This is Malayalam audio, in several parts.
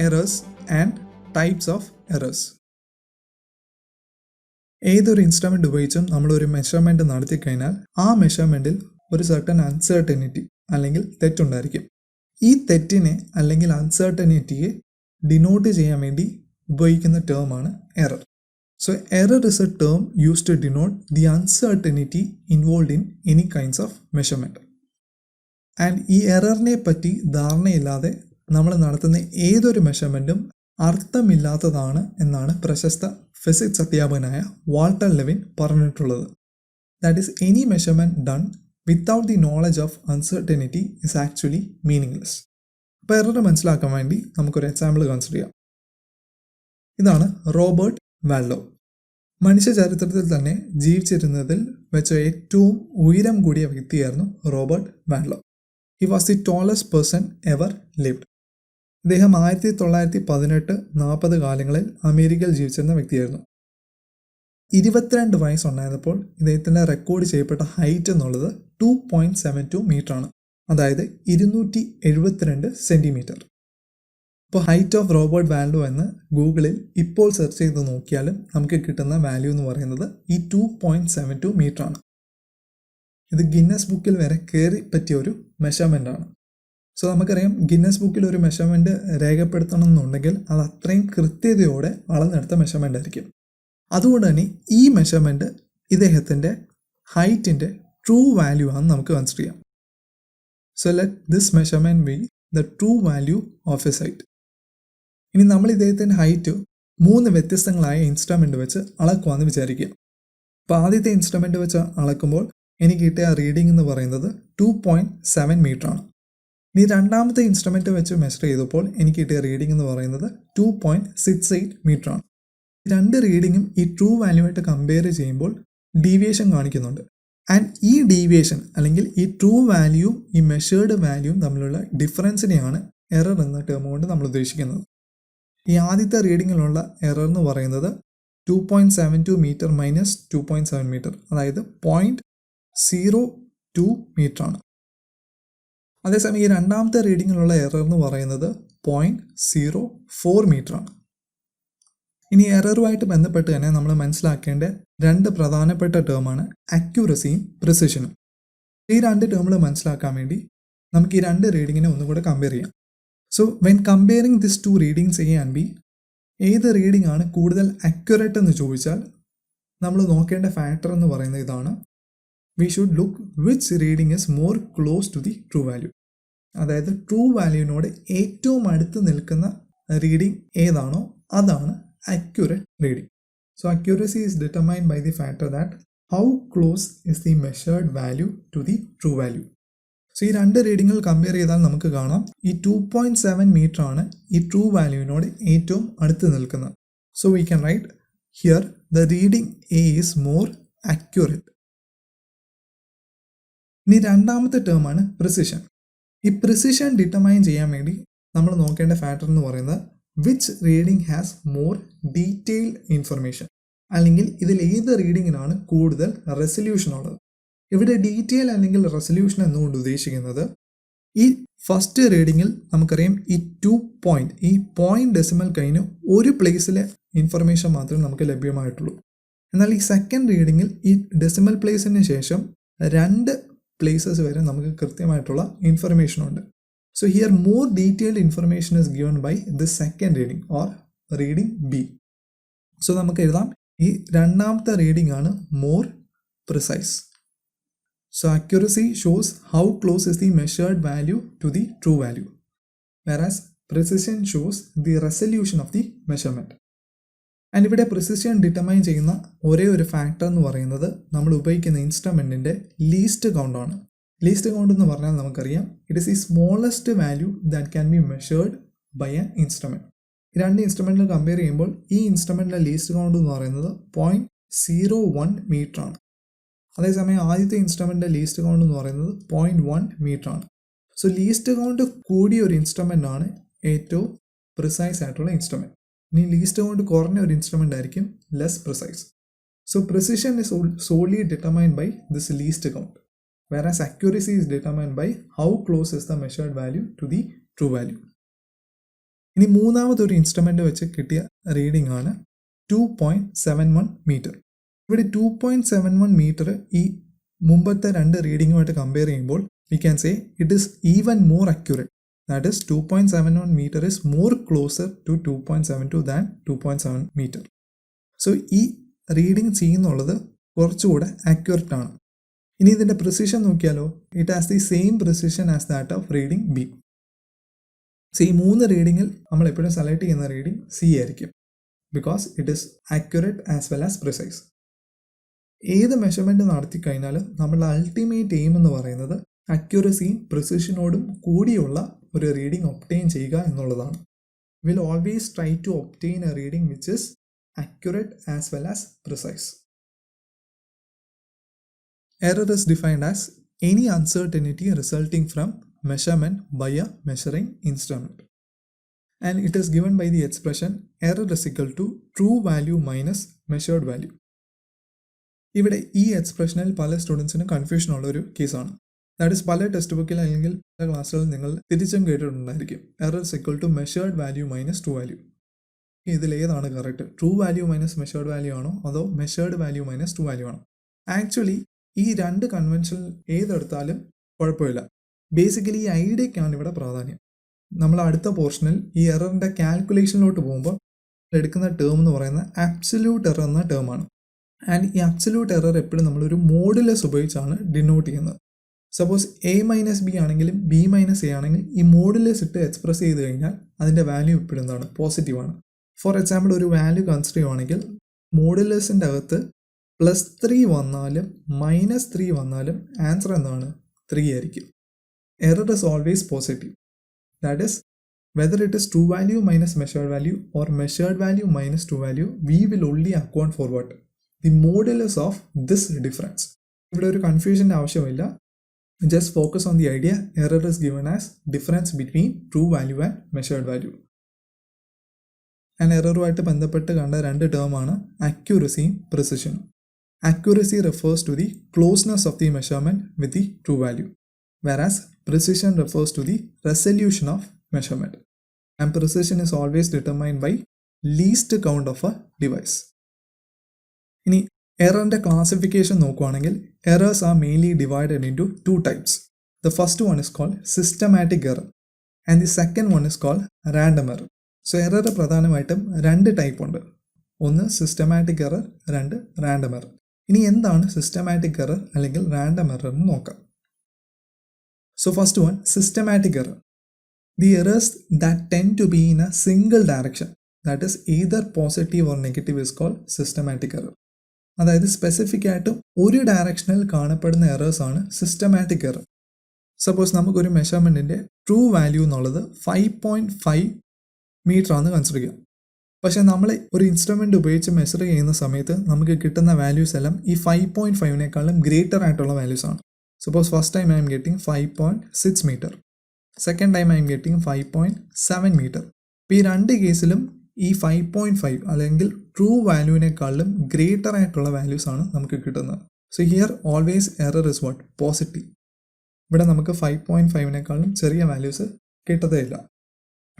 errors and types of errors. ഏതൊരു ഇൻസ്ട്രുമെൻ്റ് ഉപയോഗിച്ചും നമ്മളൊരു മെഷർമെൻറ്റ് നടത്തിക്കഴിഞ്ഞാൽ ആ മെഷർമെൻറ്റിൽ ഒരു സർട്ടൻ അൺസർട്ടനിറ്റി അല്ലെങ്കിൽ തെറ്റുണ്ടായിരിക്കും. ഈ തെറ്റിനെ അല്ലെങ്കിൽ അൺസർട്ടനിറ്റിയെ ഡിനോട്ട് ചെയ്യാൻ വേണ്ടി ഉപയോഗിക്കുന്ന ടേമാണ് error. So error is a term used to denote the uncertainty involve in any kinds of measurement. And ഈ എററിനെ പറ്റി ധാരണയില്ലാതെ നമ്മൾ നടത്തുന്ന ഏതൊരു മെഷർമെൻറ്റും അർത്ഥമില്ലാത്തതാണ് എന്നാണ് പ്രശസ്ത ഫിസിക്സ് അധ്യാപകനായ വാൾട്ടർ ലെവിൻ പറഞ്ഞിട്ടുള്ളത്. That is any measurement done without the knowledge of uncertainty is actually meaningless. അപ്പോൾ എറർ മനസ്സിലാക്കാൻ വേണ്ടി നമുക്കൊരു എക്സാമ്പിൾ കൺസിഡർ ചെയ്യാം. ഇതാണ് റോബർട്ട് വാൽഡോ. മനുഷ്യ ചരിത്രത്തിൽ തന്നെ ജീവിച്ചിരുന്നതിൽ വെച്ച ഏറ്റവും ഉയരം കൂടിയ വ്യക്തിയായിരുന്നു റോബർട്ട് വാൽഡോ. He was the tallest person ever lived. ഇദ്ദേഹം 1918-40 കാലങ്ങളിൽ അമേരിക്കയിൽ ജീവിച്ചിരുന്ന വ്യക്തിയായിരുന്നു. 22 വയസ്സുണ്ടായിരുന്നപ്പോൾ ഇദ്ദേഹത്തിൻ്റെ റെക്കോർഡ് ചെയ്യപ്പെട്ട ഹൈറ്റ് എന്നുള്ളത് 2.72 മീറ്ററാണ്, അതായത് 272 സെൻറ്റിമീറ്റർ. ഇപ്പോൾ ഹൈറ്റ് ഓഫ് റോബർട്ട് വാൽഡോ എന്ന് ഗൂഗിളിൽ ഇപ്പോൾ സെർച്ച് ചെയ്ത് നോക്കിയാലും നമുക്ക് കിട്ടുന്ന വാല്യൂ എന്ന് പറയുന്നത് ഈ 2.72 മീറ്ററാണ്. ഇത് ഗിന്നസ് ബുക്കിൽ വരെ കയറി പറ്റിയ ഒരു മെഷർമെൻ്റാണ്. സോ നമുക്കറിയാം, ഗിന്നസ് ബുക്കിൽ ഒരു മെഷർമെൻറ്റ് രേഖപ്പെടുത്തണം എന്നുണ്ടെങ്കിൽ അത് അത്രയും കൃത്യതയോടെ അളന്നെടുത്ത മെഷർമെൻ്റ് ആയിരിക്കും. അതുകൊണ്ട് തന്നെ ഈ മെഷർമെൻറ്റ് ഇദ്ദേഹത്തിൻ്റെ ഹൈറ്റിൻ്റെ ട്രൂ വാല്യൂ ആണെന്ന് നമുക്ക് കൺസിഡർ ചെയ്യാം. So let this measurement B the true value of A height. ഇനി നമ്മൾ ഇദ്ദേഹത്തിൻ്റെ ഹൈറ്റ് 3 വ്യത്യസ്തങ്ങളായ ഇൻസ്ട്രുമെൻ്റ് വെച്ച് അളക്കുവാന്ന് വിചാരിക്കുക. അപ്പോൾ ആദ്യത്തെ ഇൻസ്ട്രുമെൻ്റ് വെച്ച് അളക്കുമ്പോൾ എനിക്ക് കിട്ടിയ റീഡിംഗ് എന്ന് പറയുന്നത് 2.7 മീറ്ററാണ്. ഇനി രണ്ടാമത്തെ ഇൻസ്ട്രുമെൻ്റ് വെച്ച് മെഷർ ചെയ്തപ്പോൾ എനിക്ക് കിട്ടിയ റീഡിംഗ് എന്ന് പറയുന്നത് 2.68 മീറ്ററാണ്. രണ്ട് റീഡിങ്ങും ഈ ട്രൂ വാല്യൂമായിട്ട് കമ്പയർ ചെയ്യുമ്പോൾ ഡീവിയേഷൻ കാണിക്കുന്നുണ്ട്. ആൻഡ് ഈ ഡീവിയേഷൻ അല്ലെങ്കിൽ ഈ ട്രൂ വാല്യൂവും ഈ മെഷേർഡ് വാല്യൂവും തമ്മിലുള്ള ഡിഫറൻസിനെയാണ് എറർ എന്ന ടേം കൊണ്ട് നമ്മൾ ഉദ്ദേശിക്കുന്നത്. ഈ ആദ്യത്തെ റീഡിങ്ങിലുള്ള എറർ എന്ന് പറയുന്നത് 2.72 മീറ്റർ മൈനസ് 2.7 മീറ്റർ, അതായത് 0.02 മീറ്ററാണ്. അതേസമയം ഈ രണ്ടാമത്തെ റീഡിങ്ങിലുള്ള എറർ എന്ന് പറയുന്നത് 0.04 മീറ്ററാണ്. ഇനി എററുമായിട്ട് ബന്ധപ്പെട്ട് തന്നെ നമ്മൾ മനസ്സിലാക്കേണ്ട 2 പ്രധാനപ്പെട്ട ടേമാണ് അക്യൂറസിയും പ്രിസിഷനും. ഈ 2 ടേമുകൾ മനസ്സിലാക്കാൻ വേണ്ടി നമുക്ക് ഈ 2 റീഡിങ്ങിനെ ഒന്നും കൂടെ കമ്പയർ ചെയ്യാം. So when comparing this 2 readings A and B, ഏത് റീഡിംഗ് ആണ് കൂടുതൽ അക്യുറേറ്റ് എന്ന് ചോദിച്ചാൽ നമ്മൾ നോക്കേണ്ട ഫാക്ടർ എന്ന് പറയുന്നത് ഇതാണ്: we should look which reading is more close to the true value. അതായത് ട്രൂ വാല്യൂവിനോട് ഏറ്റവും അടുത്ത് നിൽക്കുന്ന റീഡിംഗ് ഏതാണോ അതാണ് accurate reading. So accuracy is determined by the factor that how close is the measured value to the true value. So ഈ 2 റീഡിങ്ങുകൾ കമ്പയർ ചെയ്താൽ നമുക്ക് കാണാം ഈ 2.7 മീറ്റർ ആണ് ഈ ട്രൂ വാല്യൂവിനോട് ഏറ്റവും അടുത്ത് നിൽക്കുന്നത്. So we can write here the reading A is more accurate. ഇനി രണ്ടാമത്തെ ടേമാണ് പ്രിസിഷൻ. ഈ പ്രിസിഷൻ ഡിറ്റർമൈൻ ചെയ്യാൻ വേണ്ടി നമ്മൾ നോക്കേണ്ട ഫാക്ടർ എന്ന് പറയുന്നത് which reading has more detailed information, അല്ലെങ്കിൽ ഇതിൽ ഏത് റീഡിങ്ങിനാണ് കൂടുതൽ റെസൊല്യൂഷൻ ഉള്ളത്. ഇവിടെ ഡീറ്റെയിൽ അല്ലെങ്കിൽ റെസൊല്യൂഷൻ എന്നുകൊണ്ട് ഉദ്ദേശിക്കുന്നത് ഈ ഫസ്റ്റ് റീഡിങ്ങിൽ നമുക്കറിയാം ഈ 2 പോയിന്റ്, ഈ പോയിന്റ് ഡെസിമൽ കഴിഞ്ഞ് ഒരു പ്ലേസിലെ ഇൻഫർമേഷൻ മാത്രമേ നമുക്ക് ലഭ്യമായിട്ടുള്ളൂ. എന്നാൽ ഈ സെക്കൻഡ് റീഡിങ്ങിൽ ഈ ഡെസിമൽ പ്ലേസിന് ശേഷം 2 പ്ലേസസ് വരെ നമുക്ക് കൃത്യമായിട്ടുള്ള ഇൻഫർമേഷൻ ഉണ്ട്. So here more detailed information is given by the second reading or reading B. So നമുക്ക് എഴുതാം ഈ രണ്ടാമത്തെ റീഡിംഗ് ആണ് more precise. So accuracy shows how close is the measured value to the true value, versus precision shows the resolution of the measurement. And ഇവിടെ പ്രിസിഷൻ ഡിറ്റർമൈൻ ചെയ്യുന്ന ഒരേ ഒരു ഫാക്ടർ എന്ന് പറയുന്നത് നമ്മൾ ഉപയോഗിക്കുന്ന ഇൻസ്ട്രുമെൻറ്റിൻ്റെ ലീസ്റ്റ് കൗണ്ടാണ്. ലീസ്റ്റ് കൗണ്ട് എന്ന് പറഞ്ഞാൽ നമുക്കറിയാം it is the smallest value that can be measured by a instrument. ഈ 2 ഇൻസ്ട്രുമെൻറ്റിൽ കമ്പയർ ചെയ്യുമ്പോൾ ഈ ഇൻസ്ട്രുമെൻറ്റിലെ ലീസ്റ്റ് കൗണ്ട് എന്ന് പറയുന്നത് 0.01 മീറ്ററാണ്. അതേസമയം ആദ്യത്തെ ഇൻസ്ട്രുമെൻറ്റിൻ്റെ ലീസ്റ്റ് കൗണ്ട് എന്ന് പറയുന്നത് 0.1 മീറ്ററാണ്. സോ ലീസ്റ്റ് കൗണ്ട് കൂടിയ ഒരു ഇൻസ്ട്രുമെൻ്റ് ആണ് ഏറ്റവും പ്രിസൈസ് ആയിട്ടുള്ള ഇൻസ്ട്രുമെൻറ്റ്. ഇനി ലീസ്റ്റ് കൗണ്ട് കുറഞ്ഞ ഒരു ഇൻസ്ട്രുമെൻ്റ് ആയിരിക്കും less precise. So precision is solely determined by this least count, whereas accuracy is determined by how close is the measured value to the true value. ഇനി മൂന്നാമതൊരു ഇൻസ്ട്രുമെൻ്റ് വെച്ച് കിട്ടിയ റീഡിംഗ് ആണ് 2.71 മീറ്റർ. ഇവിടെ 2.71 മീറ്റർ ഈ മുമ്പത്തെ രണ്ട് റീഡിങ്ങുമായിട്ട് കമ്പയർ ചെയ്യുമ്പോൾ we can say it is even more accurate. That is 2.71 metre is more closer to 2.72 than 2.7 metre. So ഈ റീഡിംഗ് ചെയ്യുന്നുള്ളത് കുറച്ചുകൂടെ അക്യുറേറ്റ് ആണ്. ഇനി ഇതിൻ്റെ പ്രിസിഷൻ നോക്കിയാലോ, it has the same precision as that of reading B. So ഈ മൂന്ന് റീഡിങ്ങിൽ നമ്മൾ എപ്പോഴും സെലക്ട് ചെയ്യുന്ന റീഡിംഗ് സി ആയിരിക്കും, because it is accurate as well as precise. ഏത് മെഷർമെൻറ്റ് നടത്തി കഴിഞ്ഞാലും നമ്മളുടെ അൾട്ടിമേറ്റ് എയിം എന്ന് പറയുന്നത് അക്യുറസിയും പ്രിസിഷനോടും കൂടിയുള്ള ഒരു റീഡിംഗ് ഒബ്റ്റെയിൻ ചെയ്യുക എന്നുള്ളതാണ്. Will always try to obtain a reading which is accurate as well as precise. Error is defined as any uncertainty resulting from measurement by a measuring instrument, and it is given by the expression error is equal to true value minus measured value. ഇവിടെ ഈ എക്സ്പ്രഷനിൽ പല സ്റ്റുഡൻസിനും കൺഫ്യൂഷൻ ഉള്ള ഒരു കേസാണ്. ദാറ്റ് ഇസ് പല ടെക്സ്റ്റ് ബുക്കിൽ അല്ലെങ്കിൽ പല ക്ലാസ്സുകളിൽ നിങ്ങൾ തിരിച്ചും കേട്ടിട്ടുണ്ടായിരിക്കും error is equal to measured value minus true value. ഇതിലേതാണ് correct? True value minus measured value ആണോ അതോ measured value minus true value ആണോ? ആക്ച്വലി ഈ രണ്ട് കൺവെൻഷൻ ഏതെടുത്താലും കുഴപ്പമില്ല. ബേസിക്കലി ഈ ഐഡിയക്കാണ് ഇവിടെ പ്രാധാന്യം. നമ്മൾ അടുത്ത പോർഷനിൽ ഈ എററിൻ്റെ കാൽക്കുലേഷനിലോട്ട് പോകുമ്പോൾ എടുക്കുന്ന ടേം എന്ന് പറയുന്നത് അബ്സല്യൂട്ട് എറർ എന്ന ടേമാണ്. ആൻഡ് ഈ അബ്സല്യൂട്ട് എറർ എപ്പോഴും നമ്മളൊരു മോഡുലസ് ഉപയോഗിച്ചാണ് ഡിനോട്ട് ചെയ്യുന്നത്. സപ്പോസ് എ മൈനസ് ബി ആണെങ്കിലും ബി മൈനസ് എ ആണെങ്കിലും ഈ മോഡുലസ് ഇട്ട് എക്സ്പ്രസ് ചെയ്ത് കഴിഞ്ഞാൽ അതിൻ്റെ വാല്യൂ എപ്പോഴും എന്താണ്? പോസിറ്റീവാണ്. ഫോർ എക്സാമ്പിൾ ഒരു വാല്യൂ കൺസിഡർ ചെയ്യുവാണെങ്കിൽ മോഡുലസിൻ്റെ അകത്ത് +3 വന്നാലും -3 വന്നാലും ആൻസർ എന്താണ്? 3 ആയിരിക്കും. Error is always positive. That is whether it is true value minus measured value or measured value minus true value, we will only account for what? The modulus of this difference. ഇവിടെ ഒരു കൺഫ്യൂഷൻ്റെ ആവശ്യമില്ല. Just focus on the idea error is given as difference between true value and measured value. And എററുമായിട്ട് ബന്ധപ്പെട്ട് കണ്ട രണ്ട് ടേമാണ് അക്യൂറസിയും പ്രിസിഷനും. Accuracy refers to the closeness of the measurement with the true value, whereas precision refers to the resolution of measurement. And precision is always determined by least count of a device. ഇനി എററിൻ്റെ ക്ലാസിഫിക്കേഷൻ നോക്കുകയാണെങ്കിൽ errors are mainly divided into two types. The first one is called systematic error and the second one is called random error. So error പ്രധാനമായിട്ടും രണ്ട് ടൈപ്പ് ഉണ്ട്. ഒന്ന് സിസ്റ്റമാറ്റിക് എറർ, രണ്ട് റാൻഡം എറർ. ഇനി എന്താണ് സിസ്റ്റമാറ്റിക് എറർ അല്ലെങ്കിൽ റാൻഡം എറർ എന്ന് നോക്കാം. So first one, systematic error. The errors that tend to be in a single direction, that is either positive or negative is called systematic error. അതായത് സ്പെസിഫിക് ആയിട്ടും ഒരു ഡയറക്ഷനിൽ കാണപ്പെടുന്ന എറേഴ്സ് ആണ് സിസ്റ്റമാറ്റിക് എറർ. സപ്പോസ് നമുക്കൊരു മെഷർമെൻറ്റിൻ്റെ ട്രൂ വാല്യൂ എന്നുള്ളത് 5.5 മീറ്റർ ആണെന്ന് കൺസിഡർ ചെയ്യാം. പക്ഷേ നമ്മൾ ഒരു ഇൻസ്ട്രുമെൻ്റ് ഉപയോഗിച്ച് മെഷർ ചെയ്യുന്ന സമയത്ത് നമുക്ക് കിട്ടുന്ന വാല്യൂസ് എല്ലാം ഈ 5.5നേക്കാളും ഗ്രേറ്റർ ആയിട്ടുള്ള വാല്യൂസ് ആണ്. Suppose first time I am getting 5.6 metre, second time I am getting 5.7 metre. ഇപ്പോൾ ഈ രണ്ട് കേസിലും ഈ 5.5 അല്ലെങ്കിൽ ട്രൂ വാല്യൂവിനേക്കാളും ഗ്രേറ്റർ ആയിട്ടുള്ള വാല്യൂസ് ആണ് നമുക്ക് കിട്ടുന്നത്. So here always error is what? Positive. ഇവിടെ നമുക്ക് 5.5നേക്കാളും ചെറിയ വാല്യൂസ് കിട്ടതേയില്ല.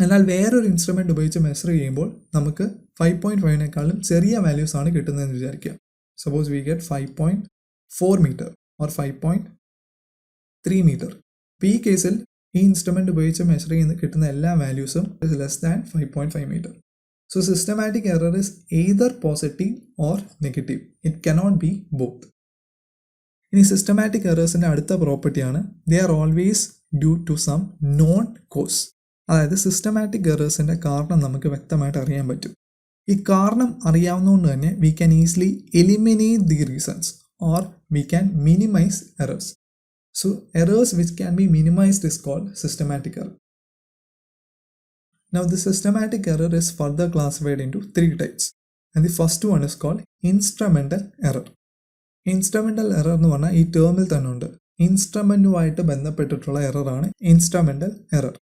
എന്നാൽ വേറൊരു ഇൻസ്ട്രുമെൻ്റ് ഉപയോഗിച്ച് മെഷർ ചെയ്യുമ്പോൾ നമുക്ക് 5.5നേക്കാളും ചെറിയ വാല്യൂസ് ആണ് കിട്ടുന്നതെന്ന് വിചാരിക്കുക. Suppose we get 5.4 metre or 5.3 metre. ഇപ്പോൾ ഈ കേസിൽ ഈ ഇൻസ്ട്രുമെൻ്റ് ഉപയോഗിച്ച് മെഷർ ചെയ്യുന്ന കിട്ടുന്ന എല്ലാ വാല്യൂസും is less than 5.5 metre. So systematic error is either positive or negative. It cannot be both. ഇനി സിസ്റ്റമാറ്റിക് എറേഴ്സിൻ്റെ അടുത്ത പ്രോപ്പർട്ടിയാണ് they are always due to some known cause. അതായത് സിസ്റ്റമാറ്റിക് എറേഴ്സിൻ്റെ കാരണം നമുക്ക് വ്യക്തമായിട്ട് അറിയാൻ പറ്റും. ഈ കാരണം അറിയാവുന്നതുകൊണ്ട് തന്നെ we can easily eliminate the reasons or we can minimise errors. So errors which can be minimised is called systematic error. Now the systematic error is further classified into three types, and the first one is called instrumental error. Instrumental error എന്ന് പറഞ്ഞാൽ ഈ ടേമിൽ തന്നെ ഉണ്ട്. ഇൻസ്ട്രുമെൻറ്റുമായിട്ട് ബന്ധപ്പെട്ടിട്ടുള്ള എററാണ് instrumental error.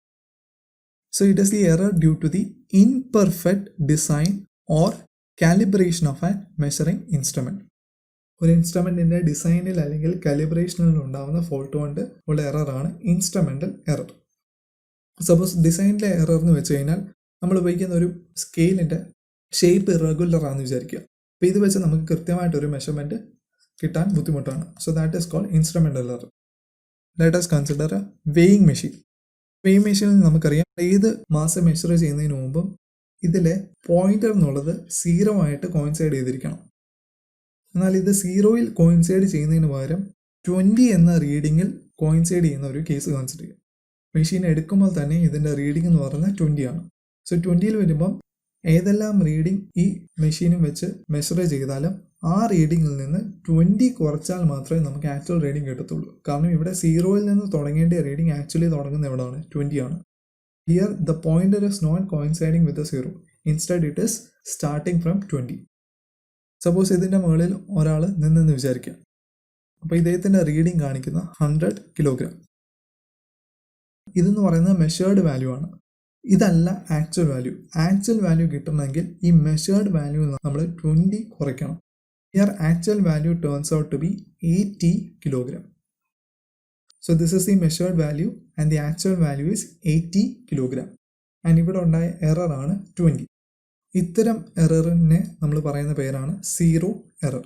So it is the error due to the imperfect design or calibration of a measuring instrument. ഒരു ഇൻസ്ട്രുമെൻറ്റിൻ്റെ ഡിസൈനിൽ അല്ലെങ്കിൽ കാലിബ്രേഷനിൽ ഉണ്ടാകുന്ന ഫോൾട്ട് കൊണ്ട് ഉള്ള എററാണ് ഇൻസ്ട്രുമെൻ്റൽ എറർ. സപ്പോസ് ഡിസൈനിലെ എറർ എന്ന് വെച്ച് കഴിഞ്ഞാൽ നമ്മൾ ഉപയോഗിക്കുന്ന ഒരു സ്കെയിലിൻ്റെ ഷേപ്പ് ഇറഗുലർ ആണെന്ന് വിചാരിക്കുക. അപ്പോൾ ഇത് വെച്ച് നമുക്ക് കൃത്യമായിട്ടൊരു മെഷർമെൻറ്റ് കിട്ടാൻ ബുദ്ധിമുട്ടാണ്. So that is called instrumental error. Let us consider a weighing machine. Weighing മെഷീനിൽ നമുക്കറിയാം ഏത് മാസം മെഷർ ചെയ്യുന്നതിന് മുമ്പും ഇതിലെ പോയിന്റർ എന്നുള്ളത് 0 ആയിട്ട് കോയിൻസൈഡ് ചെയ്തിരിക്കണം. എന്നാൽ ഇത് 0-ൽ കോയിൻസൈഡ് ചെയ്യുന്നതിന് പകരം 20 എന്ന റീഡിങ്ങിൽ കോയിൻസൈഡ് ചെയ്യുന്ന ഒരു കേസ് കൺസിഡർ ചെയ്യും. മെഷീൻ എടുക്കുമ്പോൾ തന്നെ ഇതിൻ്റെ റീഡിംഗ് എന്ന് പറയുന്നത് 20 ആണ്. സോ 20-ൽ വരുമ്പം ഏതെല്ലാം റീഡിംഗ് ഈ മെഷീനും വെച്ച് മെഷർ ചെയ്താലും ആ റീഡിങ്ങിൽ നിന്ന് 20 കുറച്ചാൽ മാത്രമേ നമുക്ക് ആക്ച്വൽ റീഡിംഗ് കിട്ടത്തുള്ളൂ. കാരണം ഇവിടെ 0-ൽ നിന്ന് തുടങ്ങേണ്ട റീഡിംഗ് ആക്ച്വലി തുടങ്ങുന്നത് എവിടെയാണ്? 20 ആണ്. Here the pointer is not coinciding with the 0. Instead it is starting from 20. Suppose ഇതിൻ്റെ മുകളിൽ ഒരാൾ നിന്നെന്ന് വിചാരിക്കുക. അപ്പോൾ ഇദ്ദേഹത്തിൻ്റെ റീഡിംഗ് കാണിക്കുന്ന 100 കിലോഗ്രാം. ഇതെന്ന് പറയുന്നത് മെഷേർഡ് വാല്യൂ ആണ്. ഇതല്ല ആക്ച്വൽ വാല്യൂ. ആക്ച്വൽ വാല്യൂ കിട്ടണമെങ്കിൽ ഈ മെഷേർഡ് വാല്യൂ നമ്മൾ 20 കുറയ്ക്കണം. Here actual value turns out to be 80 kilogram. So this is the measured value and the actual value is 80 kilogram. And ഇവിടെ ഉണ്ടായ എറർ ആണ് 20. ഇത്തരം എററിനെ നമ്മൾ പറയുന്ന പേരാണ് zero error.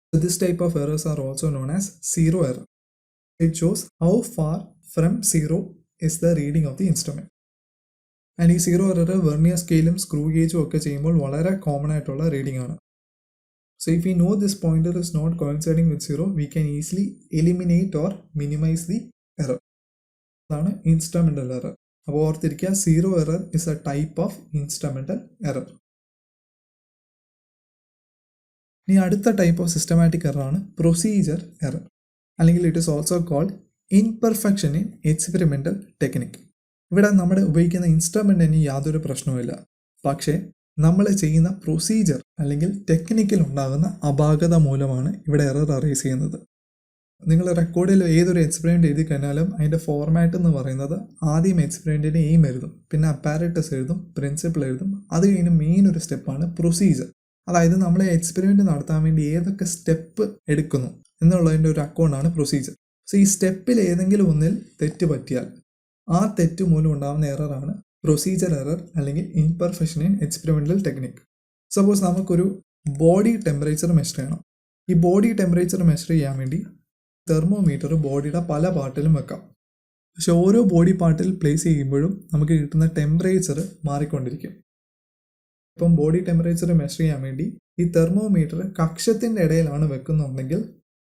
So this type of errors are also known as zero error. It shows how far from zero is the reading of the instrument. And ഈ സീറോ എറർ വെർണിയർ സ്കെയിലും സ്ക്രൂ ഗേജും ഒക്കെ ചെയ്യുമ്പോൾ വളരെ കോമൺ ആയിട്ടുള്ള റീഡിംഗ് ആണ്. So if we know this pointer is not coinciding with 0, we can easily eliminate or minimize the error. അതാണ് ഇൻസ്ട്രുമെൻ്റൽ എറർ. അപ്പോൾ ഓർത്തിരിക്കുക, zero error is a type of instrumental error. ഇനി അടുത്ത ടൈപ്പ് ഓഫ് സിസ്റ്റമാറ്റിക് എറർ ആണ് പ്രൊസീജിയർ എറർ, അല്ലെങ്കിൽ it is also called imperfection in experimental technique. ഇവിടെ നമ്മുടെ ഉപയോഗിക്കുന്ന ഇൻസ്ട്രുമെൻറ്റിന് യാതൊരു പ്രശ്നവുമില്ല. പക്ഷേ നമ്മൾ ചെയ്യുന്ന പ്രൊസീജിയർ അല്ലെങ്കിൽ ടെക്നിക്കിൽ ഉണ്ടാകുന്ന അപാകത മൂലമാണ് ഇവിടെ എറർ അറൈസ് ചെയ്യുന്നത്. നിങ്ങൾ റെക്കോർഡിൽ ഏതൊരു എക്സ്പെരിമെൻ്റ് എഴുതി കഴിഞ്ഞാലും അതിൻ്റെ ഫോർമാറ്റ് എന്ന് പറയുന്നത് ആദ്യം എക്സ്പെരിമെൻറ്റിൻ്റെ എയിം എഴുതും, പിന്നെ അപ്പാരറ്റസ് എഴുതും, പ്രിൻസിപ്പിൾ എഴുതും. അത് കഴിഞ്ഞ് മെയിൻ ഒരു സ്റ്റെപ്പാണ് പ്രൊസീജിയർ. അതായത് നമ്മൾ എക്സ്പെരിമെൻ്റ് നടത്താൻ വേണ്ടി ഏതൊക്കെ സ്റ്റെപ്പ് എടുക്കുന്നു എന്നുള്ളതിൻ്റെ ഒരു അക്കൗണ്ടാണ് പ്രൊസീജിയർ. സോ ഈ സ്റ്റെപ്പിൽ ഏതെങ്കിലും ഒന്നിൽ തെറ്റ് പറ്റിയാൽ ആ തെറ്റ് മൂലം ഉണ്ടാകുന്ന എററാണ് പ്രൊസീജിയർ എറർ അല്ലെങ്കിൽ ഇൻപെർഫെക്ഷൻ ഇൻ എക്സ്പെരിമെൻ്റൽ ടെക്നിക്. സപ്പോസ് നമുക്കൊരു ബോഡി ടെമ്പറേച്ചർ മെഷർ ചെയ്യണം. ഈ ബോഡി ടെമ്പറേച്ചർ മെഷർ ചെയ്യാൻ വേണ്ടി തെർമോമീറ്റർ ബോഡിയുടെ പല പാർട്ടിലും വെക്കാം. പക്ഷെ ഓരോ ബോഡി പാർട്ടിൽ പ്ലേസ് ചെയ്യുമ്പോഴും നമുക്ക് കിട്ടുന്ന ടെമ്പറേച്ചർ മാറിക്കൊണ്ടിരിക്കും. ഇപ്പം ബോഡി ടെമ്പറേച്ചർ മെഷർ ചെയ്യാൻ വേണ്ടി ഈ തെർമോമീറ്റർ കക്ഷത്തിൻ്റെ ഇടയിലാണ് വെക്കുന്നുണ്ടെങ്കിൽ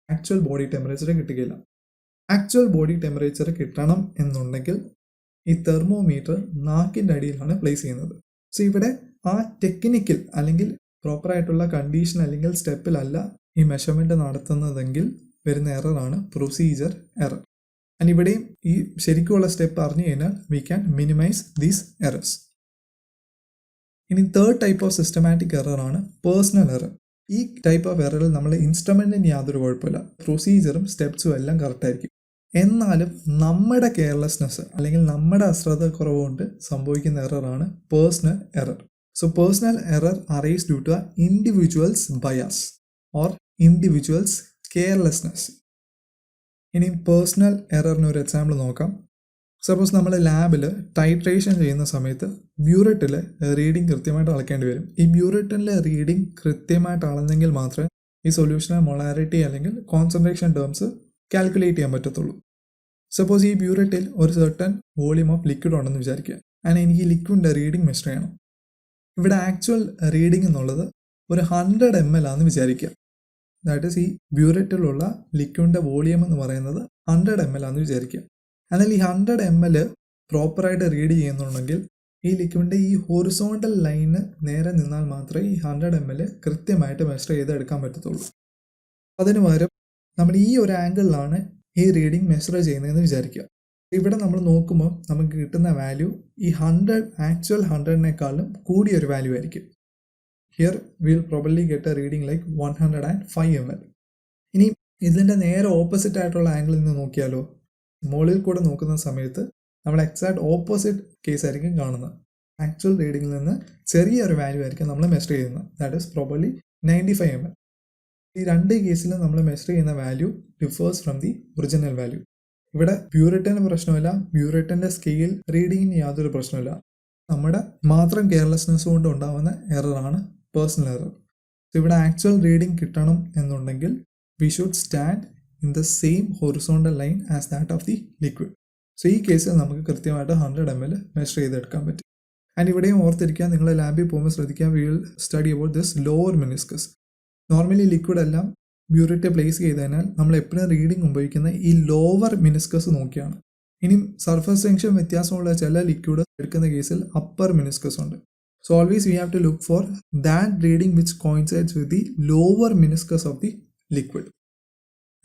ആക്ച്വൽ ബോഡി ടെമ്പറേച്ചർ കിട്ടുകയില്ല. ആക്ച്വൽ ബോഡി ടെമ്പറേച്ചർ കിട്ടണം എന്നുണ്ടെങ്കിൽ ഈ തെർമോമീറ്റർ നാക്കിൻ്റെ അടിയിലാണ് പ്ലേസ് ചെയ്യുന്നത്. സോ ഇവിടെ ആ ടെക്നിക്കിൽ അല്ലെങ്കിൽ പ്രോപ്പറായിട്ടുള്ള കണ്ടീഷൻ അല്ലെങ്കിൽ സ്റ്റെപ്പിലല്ല ഈ മെഷർമെൻറ്റ് നടത്തുന്നതെങ്കിൽ വരുന്ന എററാണ് പ്രൊസീജിയർ എറർ. ആൻഡ് ഇവിടെയും ഈ ശരിക്കുള്ള സ്റ്റെപ്പ് അറിഞ്ഞു കഴിഞ്ഞാൽ we can minimise these errors. ഇനി തേർഡ് ടൈപ്പ് ഓഫ് സിസ്റ്റമാറ്റിക് എററാണ് പേഴ്സണൽ എറർ. ഈ ടൈപ്പ് ഓഫ് എററിൽ നമ്മൾ ഇൻസ്ട്രുമെൻറ്റിന് യാതൊരു കുഴപ്പമില്ല, പ്രൊസീജിയറും സ്റ്റെപ്സും എല്ലാം കറക്റ്റായിരിക്കും. എന്നാലും നമ്മുടെ കെയർലെസ്നെസ് അല്ലെങ്കിൽ നമ്മുടെ അശ്രദ്ധക്കുറവ് കൊണ്ട് സംഭവിക്കുന്ന എററാണ് personal error. So personal error arise due to individuals bias or individuals carelessness. ഇനി പേഴ്സണൽ എററിന് ഒരു എക്സാമ്പിൾ നോക്കാം. സപ്പോസ് നമ്മൾ ലാബിൽ ടൈട്രേഷൻ ചെയ്യുന്ന സമയത്ത് ബ്യൂററ്റിൽ റീഡിംഗ് കൃത്യമായിട്ട് അളക്കേണ്ടി വരും. ഈ ബ്യൂററ്റിലെ റീഡിംഗ് കൃത്യമായിട്ട് അളന്നെങ്കിൽ മാത്രമേ ഈ സൊല്യൂഷനെ മൊളാരിറ്റി അല്ലെങ്കിൽ കോൺസെൻട്രേഷൻ ടേംസ് കാൽക്കുലേറ്റ് ചെയ്യാൻ പറ്റത്തുള്ളൂ. സപ്പോസ് ഈ ബ്യൂററ്റിൽ ഒരു സർട്ടൻ വോളിയം ഓഫ് ലിക്വിഡ് ഉണ്ടെന്ന് വിചാരിക്കുക. അങ്ങനെ എനിക്ക് ഈ ലിക്വിഡിൻ്റെ റീഡിംഗ് മെഷർ ചെയ്യണം. ഇവിടെ ആക്ച്വൽ റീഡിംഗ് എന്നുള്ളത് ഒരു 100 ml ആണെന്ന് വിചാരിക്കുക. ദാറ്റ് ഈസ് ഈ ബ്യൂററ്റിലുള്ള ലിക്വിഡിൻ്റെ വോളിയം എന്ന് പറയുന്നത് 100 ml ആണെന്ന് വിചാരിക്കുക. എന്നാൽ ഈ 100 ml പ്രോപ്പറായിട്ട് റീഡ് ചെയ്യുന്നുണ്ടെങ്കിൽ ഈ ലിക്വിഡിൻ്റെ ഈ ഹൊറിസോണ്ടൽ ലൈന് നേരെ നിന്നാൽ മാത്രമേ ഈ 100 ml കൃത്യമായിട്ട് മെഷർ ചെയ്തെടുക്കാൻ പറ്റത്തുള്ളൂ. അതിന് പകരം നമ്മൾ ഈ ഒരു ആംഗിളിലാണ് ഈ റീഡിംഗ് മെഷർ ചെയ്യുന്നതെന്ന് വിചാരിക്കുക. ഇവിടെ നമ്മൾ നോക്കുമ്പോൾ നമുക്ക് കിട്ടുന്ന വാല്യൂ ഈ 100 ആക്ച്വൽ 100-നേക്കാളും കൂടിയൊരു വാല്യൂ ആയിരിക്കും. Here will probably get A reading like 105 ml. ഇനി ഇതിൻ്റെ നേരെ ഓപ്പോസിറ്റ് ആയിട്ടുള്ള ആംഗിളിൽ നിന്ന് നോക്കിയാലോ, മുകളിൽ കൂടെ നോക്കുന്ന സമയത്ത് നമ്മൾ എക്സാക്ട് ഓപ്പോസിറ്റ് കേസ് ആയിരിക്കും കാണുന്നത്. ആക്ച്വൽ റീഡിങ്ങിൽ നിന്ന് ചെറിയൊരു വാല്യൂ ആയിരിക്കും നമ്മൾ മെഷർ ചെയ്യുന്നത്. That is probably 95 ml. ഈ രണ്ട് കേസിലും നമ്മൾ മെഷർ ചെയ്യുന്ന value differs from the original value. ഇവിടെ ബ്യൂററ്റിന് പ്രശ്നമില്ല, ബ്യൂററ്റിൻ്റെ സ്കെയിൽ റീഡിങ്ങിന് യാതൊരു പ്രശ്നമില്ല. നമ്മുടെ മാത്രം കെയർലെസ്നെസ് കൊണ്ട് ഉണ്ടാകുന്ന എററാണ് പേഴ്സണൽ എറർ. സോ ഇവിടെ ആക്ച്വൽ റീഡിംഗ് കിട്ടണം എന്നുണ്ടെങ്കിൽ we should stand in the same horizontal line as that of the liquid. So ഈ കേസിൽ നമുക്ക് കൃത്യമായിട്ട് 100 ml മെഷർ ചെയ്തെടുക്കാൻ പറ്റും. ആൻഡ് ഇവിടെയും ഓർത്തിരിക്കുക, നിങ്ങൾ ലാബിൽ പോകുമ്പോൾ ശ്രദ്ധിക്കുക, we will study about this lower meniscus. Normally liquid എല്ലാം ബ്യൂറിറ്റ് പ്ലേസ് ചെയ്തതിനാൽ നമ്മൾ എപ്പോഴും റീഡിംഗ് ഉപയോഗിക്കുന്ന ഈ ലോവർ മെനിസ്കസ് നോക്കിയാണ്. ഇനി സർഫസ് ടെൻഷൻ വ്യത്യാസമുള്ള ചില ലിക്വിഡ് എടുക്കുന്ന കേസിൽ അപ്പർ മെനിസ്കസ് ഉണ്ട്. So always we have to look for that reading which coincides with the lower meniscus of the liquid.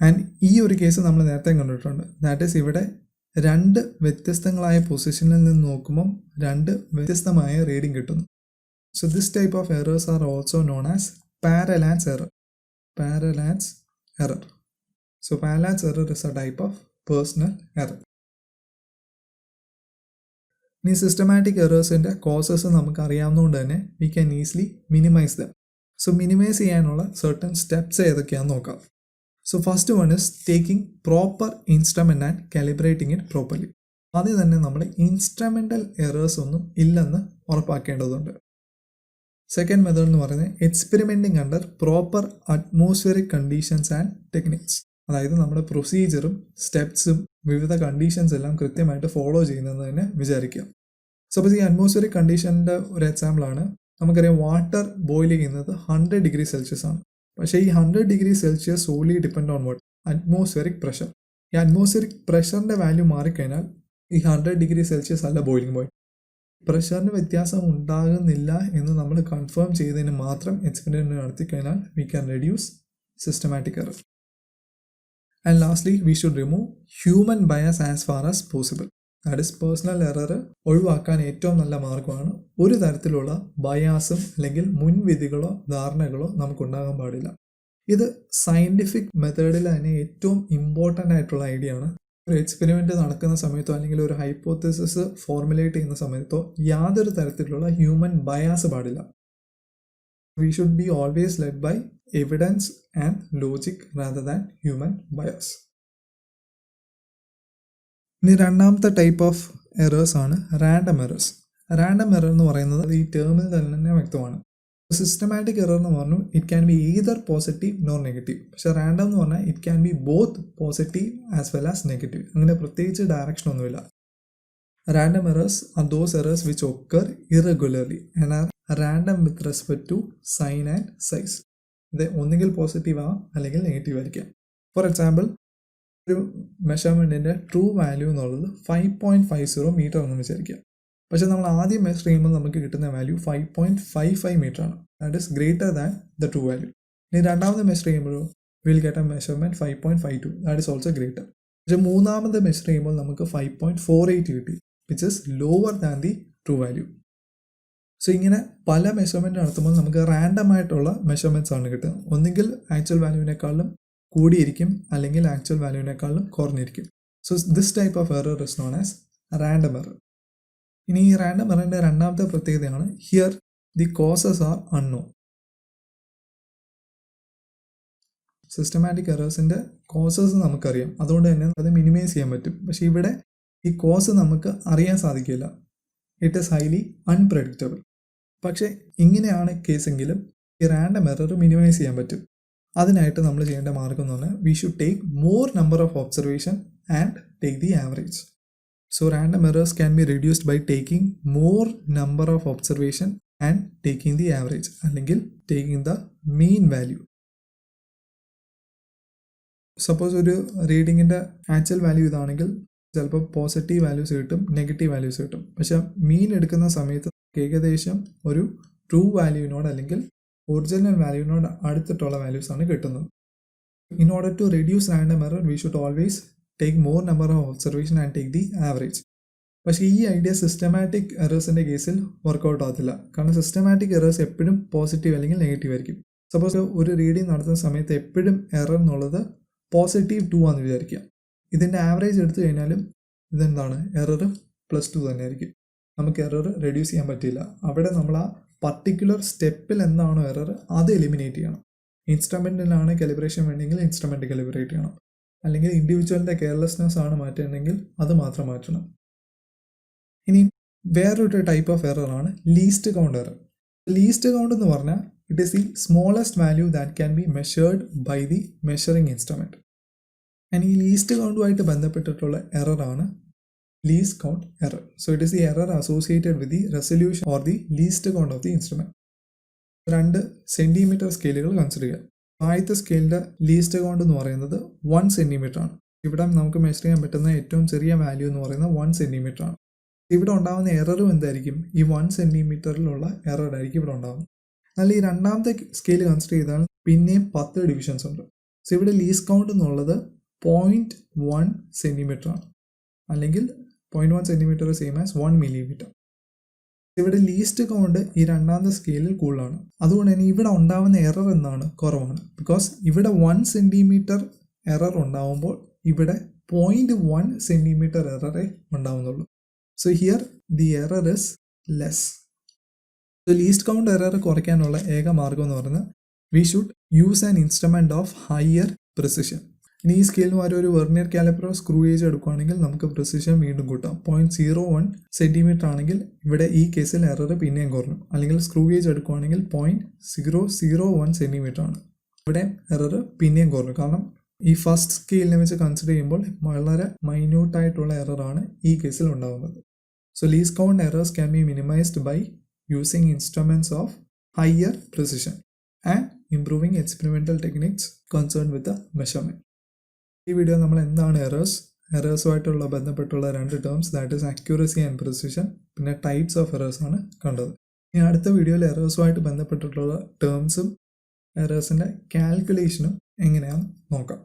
And ഈ ഒരു കേസ് നമ്മൾ നേരത്തെ കണ്ടിട്ടുണ്ട്. ദാറ്റ് ഈസ് ഇവിടെ രണ്ട് വ്യത്യസ്തങ്ങളായ പൊസിഷനിൽ നിന്ന് നോക്കുമ്പം രണ്ട് വ്യത്യസ്തമായ റീഡിംഗ് കിട്ടുന്നു. So this type of errors are also known as parallax error. Parallax error. So parallax error is a type of personal error. ഇനി സിസ്റ്റമാറ്റിക് എറേഴ്സിൻ്റെ കോസസ് നമുക്ക് അറിയാവുന്നതുകൊണ്ട് തന്നെ we can easily minimise them. So minimise ചെയ്യാനുള്ള സർട്ടൻ സ്റ്റെപ്സ് ഏതൊക്കെയാണെന്ന് നോക്കാം. So first one is taking proper instrument and calibrating it properly. ആദ്യം തന്നെ നമ്മൾ ഇൻസ്ട്രുമെൻ്റൽ എറേഴ്സ് ഒന്നും ഇല്ലെന്ന് ഉറപ്പാക്കേണ്ടതുണ്ട്. സെക്കൻഡ് മെത്തേഡ് എന്ന് പറയുന്നത് experimenting under proper atmospheric conditions and techniques. അതായത് നമ്മുടെ പ്രൊസീജിയറും സ്റ്റെപ്സും വിവിധ കണ്ടീഷൻസ് എല്ലാം കൃത്യമായിട്ട് ഫോളോ ചെയ്യുന്നതെന്ന് തന്നെ വിചാരിക്കുക. സപ്പോസ് ഈ അറ്റ്മോസ്ഫിയറിക് കണ്ടീഷൻ്റെ ഒരു എക്സാമ്പിളാണ്, നമുക്കറിയാം വാട്ടർ ബോയിൽ ചെയ്യുന്നത് 100 ഡിഗ്രി സെൽഷ്യസ് ആണ്. പക്ഷേ ഈ 100 degree Celsius solely depend on what? Atmospheric pressure. ഈ അറ്റ്മോസ്ഫിയറിക് പ്രഷറിൻ്റെ വാല്യൂ മാറിക്കഴിഞ്ഞാൽ ഈ 100 ഡിഗ്രി സെൽഷ്യസ് അല്ല ബോയിലിംഗ് പോയിന്റ്. പ്രഷറിന് വ്യത്യാസം ഉണ്ടാകുന്നില്ല എന്ന് നമ്മൾ കൺഫേം ചെയ്തതിന് മാത്രം എക്സ്പെരിമെൻറ്റ് നടത്തിക്കഴിഞ്ഞാൽ we can reduce systematic error. And lastly we should remove human bias as far as possible. That is personal error ഒഴിവാക്കാൻ ഏറ്റവും നല്ല മാർഗമാണ് ഒരു തരത്തിലുള്ള ബയാസും അല്ലെങ്കിൽ മുൻവിധികളോ ധാരണകളോ നമുക്കുണ്ടാകാൻ പാടില്ല. ഇത് സയൻറ്റിഫിക് മെത്തേഡിൽ തന്നെ ഏറ്റവും ഇമ്പോർട്ടൻ്റ് ആയിട്ടുള്ള ഐഡിയ ആണ്. ഒരു എക്സ്പെരിമെൻറ്റ് നടക്കുന്ന സമയത്തോ അല്ലെങ്കിൽ ഒരു ഹൈപ്പോത്തസിസ് ഫോർമുലേറ്റ് ചെയ്യുന്ന സമയത്തോ യാതൊരു തരത്തിലുള്ള ഹ്യൂമൻ ബയാസ് പാടില്ല. We should be always led by evidence and logic rather than human bias. ഇനി രണ്ടാമത്തെ ടൈപ്പ് ഓഫ് എറേഴ്സ് ആണ് റാൻഡം എറേഴ്സ്. റാൻഡം എറർ എന്ന് പറയുന്നത് ഈ ടേമിൽ തന്നെ വ്യക്തമാണ്. സിസ്റ്റമാറ്റിക് എറർ എന്ന് പറഞ്ഞു it can be either positive nor negative. പക്ഷേ റാൻഡം എന്ന് പറഞ്ഞാൽ it can be both positive as well as negative. അങ്ങനെ പ്രത്യേകിച്ച് ഡയറക്ഷൻ ഒന്നുമില്ല. Random errors are those errors which occur irregularly and are random with respect to sign and size. ഇത് ഒന്നുകിൽ പോസിറ്റീവ് ആവാം അല്ലെങ്കിൽ നെഗറ്റീവ് ആയിരിക്കാം. ഫോർ എക്സാമ്പിൾ, ഒരു മെഷർമെൻറ്റിൻ്റെ ട്രൂ വാല്യൂ എന്നുള്ളത് 5.50 മീറ്റർ എന്ന് വിചാരിക്കുക. പക്ഷേ നമ്മൾ ആദ്യം മെഷർ ചെയ്യുമ്പോൾ നമുക്ക് കിട്ടുന്ന വാല്യൂ 5.55 മീറ്റർ ആണ്. That is greater than the true value. ഇനി രണ്ടാമത് മെഷർ ചെയ്യുമ്പോഴോ will get A measurement 5.52. That is also greater. പക്ഷേ മൂന്നാമത് മെഷർ ചെയ്യുമ്പോൾ നമുക്ക് 5.48 കിട്ടി, which is lower than the true value. So ഇങ്ങനെ പല മെഷർമെൻറ്റ് നടത്തുമ്പോൾ നമുക്ക് റാൻഡം ആയിട്ടുള്ള മെഷർമെൻറ്റ്സ് ആണ് കിട്ടുന്നത്. ഒന്നുകിൽ ആക്ച്വൽ വാല്യൂവിനേക്കാളും കൂടിയിരിക്കും അല്ലെങ്കിൽ ആക്ച്വൽ വാല്യൂവിനേക്കാളും കുറഞ്ഞിരിക്കും. So this type of error is known as random error. ഇനി ഈ റാൻഡം എററിൻ്റെ രണ്ടാമത്തെ പ്രത്യേകതയാണ് here the causes are unknown. Systematic എറേഴ്സിൻ്റെ കോസസ് നമുക്കറിയാം, അതുകൊണ്ട് തന്നെ അത് മിനിമൈസ് ചെയ്യാൻ പറ്റും. പക്ഷേ ഇവിടെ ഈ കോസ് നമുക്ക് അറിയാൻ സാധിക്കില്ല. It is highly unpredictable. പക്ഷേ ഇങ്ങനെയാണ് കേസെങ്കിലും ഈ റാൻഡം എറർ മിനിമൈസ് ചെയ്യാൻ പറ്റും. അതിനായിട്ട് നമ്മൾ ചെയ്യേണ്ട മാർഗം എന്ന് പറഞ്ഞാൽ we should take more number of observation and take the average. So random errors can be reduced by taking more number of observation and taking the average, അല്ലെങ്കിൽ taking the mean value. Suppose ഒരു റീഡിങ്ങിൻ്റെ ആക്ച്വൽ വാല്യൂ ഇതാണെങ്കിൽ ചിലപ്പോൾ പോസിറ്റീവ് വാല്യൂസ് കിട്ടും, നെഗറ്റീവ് വാല്യൂസ് കിട്ടും. പക്ഷെ മീൻ എടുക്കുന്ന സമയത്ത് ഏകദേശം ഒരു ട്രൂ വാല്യൂവിനോട് അല്ലെങ്കിൽ ഒറിജിനൽ വാല്യൂവിനോട് അടുത്തിട്ടുള്ള വാല്യൂസാണ് കിട്ടുന്നത്. In order to reduce random error we should always take more number of observation and take the average. പക്ഷേ ഈ ഐഡിയ സിസ്റ്റമാറ്റിക് എറേഴ്സിൻ്റെ കേസിൽ വർക്കൗട്ട് ആകത്തില്ല. കാരണം സിസ്റ്റമാറ്റിക് എറേഴ്സ് എപ്പോഴും പോസിറ്റീവ് അല്ലെങ്കിൽ നെഗറ്റീവ് ആയിരിക്കും. സപ്പോസ് ഒരു റീഡിങ് നടത്തുന്ന സമയത്ത് എപ്പോഴും എറർ എന്നുള്ളത് +2 ആണെന്ന് വിചാരിക്കുക. ഇതിൻ്റെ ആവറേജ് എടുത്തു കഴിഞ്ഞാലും ഇതെന്താണ്, എറർ +2 തന്നെ ആയിരിക്കും. നമുക്ക് എറർ റെഡ്യൂസ് ചെയ്യാൻ പറ്റില്ല. അവിടെ നമ്മൾ ആ പർട്ടിക്കുലർ സ്റ്റെപ്പിൽ എന്താണോ എറർ അത് എലിമിനേറ്റ് ചെയ്യണം. ഇൻസ്ട്രുമെൻറ്റിലാണ് കാലിബ്രേഷൻ വേണമെങ്കിൽ ഇൻസ്ട്രുമെൻറ്റ് കാലിബ്രേറ്റ് ചെയ്യണം, അല്ലെങ്കിൽ ഇൻഡിവിജ്വലിൻ്റെ കെയർലെസ്നെസ് ആണ് മാറ്റുന്നുണ്ടെങ്കിൽ അത് മാത്രം മാറ്റണം. ഇനി വേറൊരു ടൈപ്പ് ഓഫ് എററാണ് least count error. Least count എന്ന് പറഞ്ഞാൽ it is the smallest value that can be measured by the measuring instrument. And ഈ ലീസ്റ്റ് കൗണ്ടുമായിട്ട് ബന്ധപ്പെട്ടിട്ടുള്ള എററാണ് least count error. So it is the error associated with the resolution or the least count of the instrument. 2 centimetre സ്കെയിലുകൾ കൺസിഡർ ചെയ്യുക. ആദ്യത്തെ സ്കെയിലിൻ്റെ ലീസ്റ്റ് കൗണ്ട് എന്ന് പറയുന്നത് 1 സെൻറ്റിമീറ്റർ ആണ്. ഇവിടെ നമുക്ക് മെഷർ ചെയ്യാൻ പറ്റുന്ന ഏറ്റവും ചെറിയ വാല്യൂ എന്ന് പറയുന്നത് 1 സെൻറ്റിമീറ്റർ ആണ്. ഇവിടെ ഉണ്ടാകുന്ന എററും എന്തായിരിക്കും? ഈ 1 സെൻറ്റിമീറ്ററിലുള്ള എറർ ആയിരിക്കും ഇവിടെ ഉണ്ടാകുന്നത്. എന്നാൽ ഈ രണ്ടാമത്തെ സ്കെയിൽ കൺസിഡർ ചെയ്താൽ പിന്നെയും 10 ഡിവിഷൻസ് ഉണ്ട്. സോ ഇവിടെ ലീസ്റ്റ് കൗണ്ട് എന്നുള്ളത് 0.1 സെൻറ്റിമീറ്റർ ആണ്, അല്ലെങ്കിൽ 0.1 സെൻറ്റിമീറ്റർ സെയിം ആസ് 1 മില്ലിമീറ്റർ. ഇവിടെ ലീസ്റ്റ് കൗണ്ട് ഈ രണ്ടാമത്തെ സ്കെയിലിൽ കൂടുതലാണ്. അതുകൊണ്ട് തന്നെ ഇവിടെ ഉണ്ടാവുന്ന എറർ എന്നാണ് കുറവാണ്. ബിക്കോസ് ഇവിടെ 1 സെൻറ്റിമീറ്റർ എറർ ഉണ്ടാവുമ്പോൾ ഇവിടെ 0.1 സെൻറ്റിമീറ്റർ എററേ ഉണ്ടാവുന്നുള്ളൂ. So here the error is less. So least count error കുറയ്ക്കാനുള്ള ഏക മാർഗം എന്ന് പറയുന്നത് we should use an instrument of higher precision. ഇനി ഈ സ്കെയിലിന് വരെ ഒരു വെർനിയർ കാലിപ്പറോ സ്ക്രൂ ഗേജ് എടുക്കുകയാണെങ്കിൽ നമുക്ക് പ്രിസിഷൻ വീണ്ടും കൂട്ടാം. 0.01 സെൻറ്റിമീറ്റർ ആണെങ്കിൽ ഇവിടെ ഈ കേസിൽ എറർ പിന്നെയും കുറഞ്ഞു. അല്ലെങ്കിൽ സ്ക്രൂ ഗേജ് എടുക്കുകയാണെങ്കിൽ 0.001 സെൻറ്റിമീറ്റർ ആണ്, ഇവിടെ എറർ പിന്നെയും കുറഞ്ഞു. കാരണം ഈ ഫസ്റ്റ് സ്കെയിലിനെ വെച്ച് കൺസിഡർ ചെയ്യുമ്പോൾ വളരെ മൈന്യൂട്ടായിട്ടുള്ള എററാണ് ഈ കേസിൽ ഉണ്ടാകുന്നത്. So least count errors can be minimised by using instruments of higher precision and improving experimental techniques concern with the measurement. ഈ വീഡിയോ നമ്മൾ എന്താണ് എറേഴ്സുമായിട്ടുള്ള ബന്ധപ്പെട്ടുള്ള 2 terms, that is accuracy and precision, പിന്നെ ടൈപ്സ് ഓഫ് എറേഴ്സ് ആണ് കണ്ടത്. ഇനി അടുത്ത വീഡിയോയിൽ എറേഴ്സുമായിട്ട് ബന്ധപ്പെട്ടിട്ടുള്ള ടേംസും എറേഴ്സിൻ്റെ കാൽക്കുലേഷനും എങ്ങനെയാണെന്ന് നോക്കാം.